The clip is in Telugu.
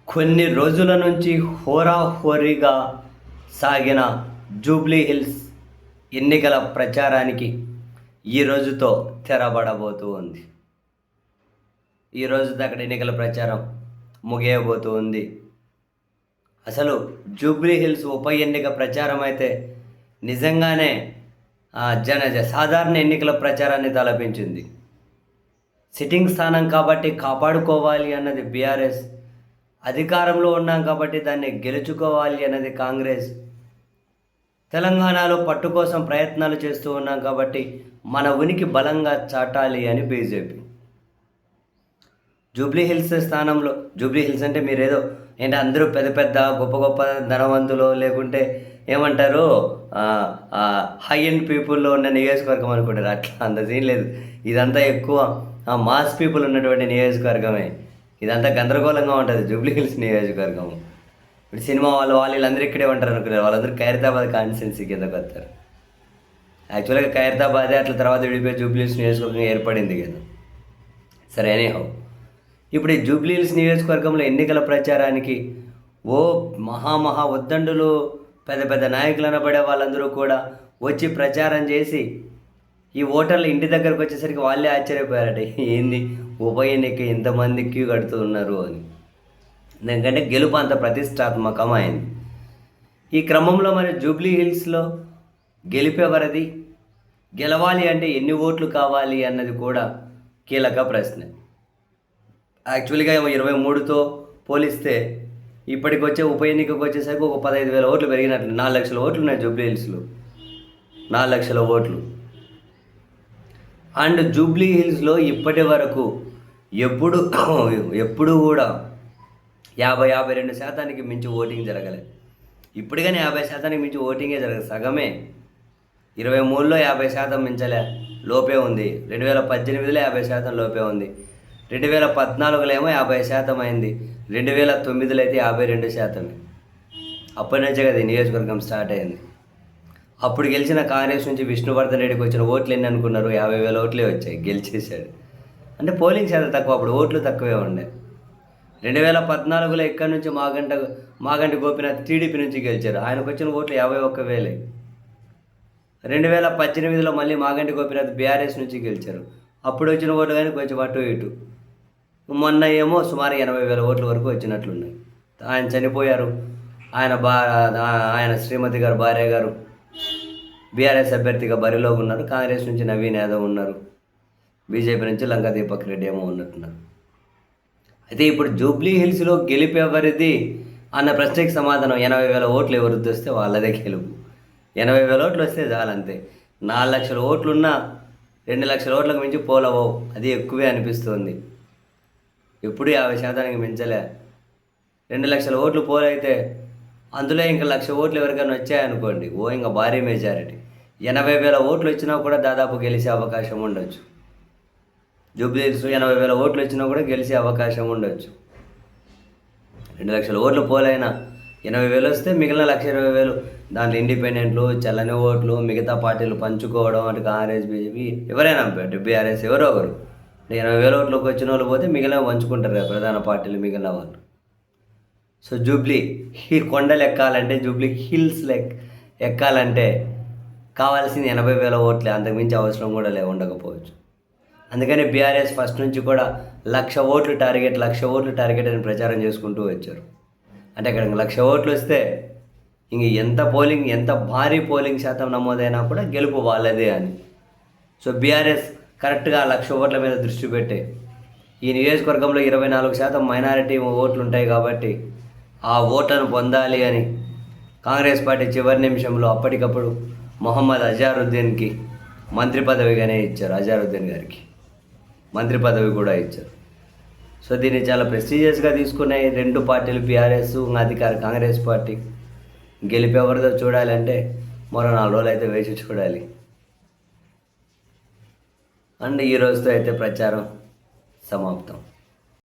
కొన్ని రోజుల నుంచి హోరాహోరీగా సాగిన జూబ్లీ హిల్స్ ఎన్నికల ప్రచారానికి ఈ రోజుతో తెరబడబోతూ ఉంది. ఈ రోజుతో అక్కడ ఎన్నికల ప్రచారం ముగియబోతూ ఉంది. అసలు జూబ్లీ హిల్స్ ఉప ఎన్నిక ప్రచారం అయితే నిజంగానే సాధారణ ఎన్నికల ప్రచారాన్ని తలపించింది. సిట్టింగ్ స్థానం కాబట్టి కాపాడుకోవాలి అన్నది బీఆర్ఎస్, అధికారంలో ఉన్నాం కాబట్టి దాన్ని గెలుచుకోవాలి అన్నది కాంగ్రెస్, తెలంగాణలో పట్టు కోసం ప్రయత్నాలు చేస్తూ ఉన్నాం కాబట్టి మన ఉనికి బలంగా చాటాలి అని బీజేపీ. జూబ్లీ హిల్స్ స్థానంలో, జూబ్లీ హిల్స్ అంటే మీరేదో ఏంటి అందరూ పెద్ద పెద్ద గొప్ప గొప్ప ధనవంతులు లేకుంటే ఏమంటారు హై ఎండ్ పీపుల్లో ఉన్న నియోజకవర్గం అనుకుంటారు. అట్లా అంత సీన్ లేదు. ఇదంతా ఎక్కువ మాస్ పీపుల్ ఉన్నటువంటి నియోజకవర్గమే. ఇదంతా గందరగోళంగా ఉంటుంది జూబ్లీ హిల్స్ నియోజకవర్గం. ఇప్పుడు సినిమా వీళ్ళందరూ ఇక్కడే ఉంటారు అనుకున్నారు. వాళ్ళందరూ ఖైరతాబాద్ కాన్స్టిట్యున్సీ కిందకు వస్తారు. యాక్చువల్గా ఖైరతాబాదే అట్లా తర్వాత విడిపోయి జూబ్లీ హిల్స్ నియోజకవర్గం ఏర్పడింది కదా. సరే, ఎనీహౌ ఇప్పుడు ఈ జూబ్లీ హిల్స్ నియోజకవర్గంలో ఎన్నికల ప్రచారానికి మహా ఉద్దండులు పెద్ద పెద్ద నాయకులు అనబడే వాళ్ళందరూ కూడా వచ్చి ప్రచారం చేసి ఈ ఓటర్లు ఇంటి దగ్గరకు వచ్చేసరికి వాళ్ళే ఆశ్చర్యపోయారట, ఏంది ఉప ఎన్నిక ఇంతమంది క్యూ కడుతూ ఉన్నారు అని. ఎందుకంటే గెలుపు అంత ప్రతిష్టాత్మకమైంది. ఈ క్రమంలో మరి జూబ్లీ హిల్స్లో గెలిపేవరది, గెలవాలి అంటే ఎన్ని ఓట్లు కావాలి అన్నది కూడా కీలక ప్రశ్న. యాక్చువల్గా 23తో పోలిస్తే ఇప్పటికి వచ్చే ఉప ఎన్నికకు వచ్చేసరికి ఒక 15,000 ఓట్లు పెరిగినట్లు. 4 లక్షల ఓట్లు ఉన్నాయి జూబ్లీ హిల్స్లో, 4 లక్షల ఓట్లు. అండ్ జూబ్లీ హిల్స్లో ఇప్పటి వరకు ఎప్పుడు కూడా 52% మించి ఓటింగ్ జరగలేదు. ఇప్పుడు కానీ 50% మించి ఓటింగే జరగదు, సగమే. 23లో 50% మించలే, లోపే ఉంది. 2018లో 50% లోపే ఉంది. 2014లో ఏమో 50% అయింది. 2009లో అయితే 52%. అప్పటి నుంచే కదా నియోజకవర్గం స్టార్ట్ అయింది. అప్పుడు గెలిచిన కాంగ్రెస్ నుంచి విష్ణువర్ధన్ రెడ్డికి వచ్చిన ఓట్లు ఎన్ని అనుకున్నారు? 50,000 ఓట్లే వచ్చాయి, గెలిచేశాడు. అంటే పోలింగ్ శాతం తక్కువ, అప్పుడు ఓట్లు తక్కువే ఉండే. 2014లో ఇక్కడ నుంచి మాగంటి గోపీనాథ్ టీడీపీ నుంచి గెలిచారు, ఆయనకు వచ్చిన ఓట్లు 51,000. 2018లో మళ్ళీ మాగంటి గోపీనాథ్ బీఆర్ఎస్ నుంచి గెలిచారు, అప్పుడు వచ్చిన ఓట్లు కానీ కొంచెం అటు ఇటు. మొన్న ఏమో సుమారు 80,000 ఓట్ల వరకు వచ్చినట్లున్నాయి. ఆయన చనిపోయారు. ఆయన శ్రీమతి గారు, భార్య గారు బీఆర్ఎస్ అభ్యర్థిగా బరిలో ఉన్నారు. కాంగ్రెస్ నుంచి నవీన్ యాదవ్ ఉన్నారు. బీజేపీ నుంచి లంకా దీపక్ రెడ్డి ఏమో ఉన్నట్టున్నారు. అయితే ఇప్పుడు జూబ్లీ హిల్స్లో గెలుపు ఎవరిది అన్న ప్రశ్నకి సమాధానం 80,000 ఓట్లు ఎవరిది వస్తే వాళ్ళదే గెలుపు. 80,000 ఓట్లు వస్తే చాలంతే. 4 లక్షల ఓట్లున్నా 2 లక్షల ఓట్లకు మించి పోలవో, అది ఎక్కువే అనిపిస్తుంది. ఎప్పుడు 50% మించలే. 2 లక్షల ఓట్లు పోలైతే అందులో ఇంకా 1,00,000 ఓట్లు ఎవరికైనా వచ్చాయనుకోండి, ఇంకా భారీ మెజారిటీ. 80,000 ఓట్లు వచ్చినా కూడా దాదాపు గెలిచే అవకాశం ఉండొచ్చు. జూబ్లీ హిల్స్ 80,000 ఓట్లు వచ్చినా కూడా గెలిచే అవకాశం ఉండొచ్చు. 2 లక్షల ఓట్లు పోలైనా 80,000 వస్తే మిగిలిన 1,20,000 దాంట్లో ఇండిపెండెంట్లు, చల్లని ఓట్లు, మిగతా పార్టీలు పంచుకోవడం. అటు కాంగ్రెస్, బీజేపీ ఎవరైనా బీఆర్ఎస్ ఎవరో ఒకరు 80,000 ఓట్లకు వచ్చిన వాళ్ళు పోతే మిగిలిన పంచుకుంటారు కదా ప్రధాన పార్టీలు మిగిలిన వాళ్ళు. సో జూబ్లీ ఈ కొండలు ఎక్కాలంటే, జూబ్లీ హిల్స్ ఎక్కాలంటే కావాల్సింది 80,000 ఓట్లే, అంతకుమించి అవసరం కూడా ఉండకపోవచ్చు. అందుకని బీఆర్ఎస్ ఫస్ట్ నుంచి కూడా 1,00,000 ఓట్లు టార్గెట్, 1,00,000 ఓట్లు టార్గెట్ అని ప్రచారం చేసుకుంటూ వచ్చారు. అంటే అక్కడ 1,00,000 ఓట్లు వస్తే ఇంక ఎంత భారీ పోలింగ్ శాతం నమోదైనా కూడా గెలుపు వాళ్ళదే అని. సో బీఆర్ఎస్ కరెక్ట్గా 1,00,000 ఓట్ల మీద దృష్టి పెట్టి, ఈ నియోజకవర్గంలో 24% మైనారిటీ ఓట్లు ఉంటాయి కాబట్టి ఆ ఓట్లను పొందాలి అని కాంగ్రెస్ పార్టీ చివరి నిమిషంలో అప్పటికప్పుడు మొహమ్మద్ అజారుద్దీన్కి మంత్రి పదవిగానే ఇచ్చారు. అజారుద్దీన్ గారికి మంత్రి పదవి కూడా ఇచ్చారు. సో దీన్ని చాలా ప్రెస్టీజియస్గా తీసుకున్నాయి 2 పార్టీలు, బీఆర్ఎస్, అధికార కాంగ్రెస్ పార్టీ. గెలిపేవరిదో చూడాలంటే మరో 4 రోజులు అయితే వేచి చూడాలి. అండ్ ఈ రోజుతో అయితే ప్రచారం సమాప్తం.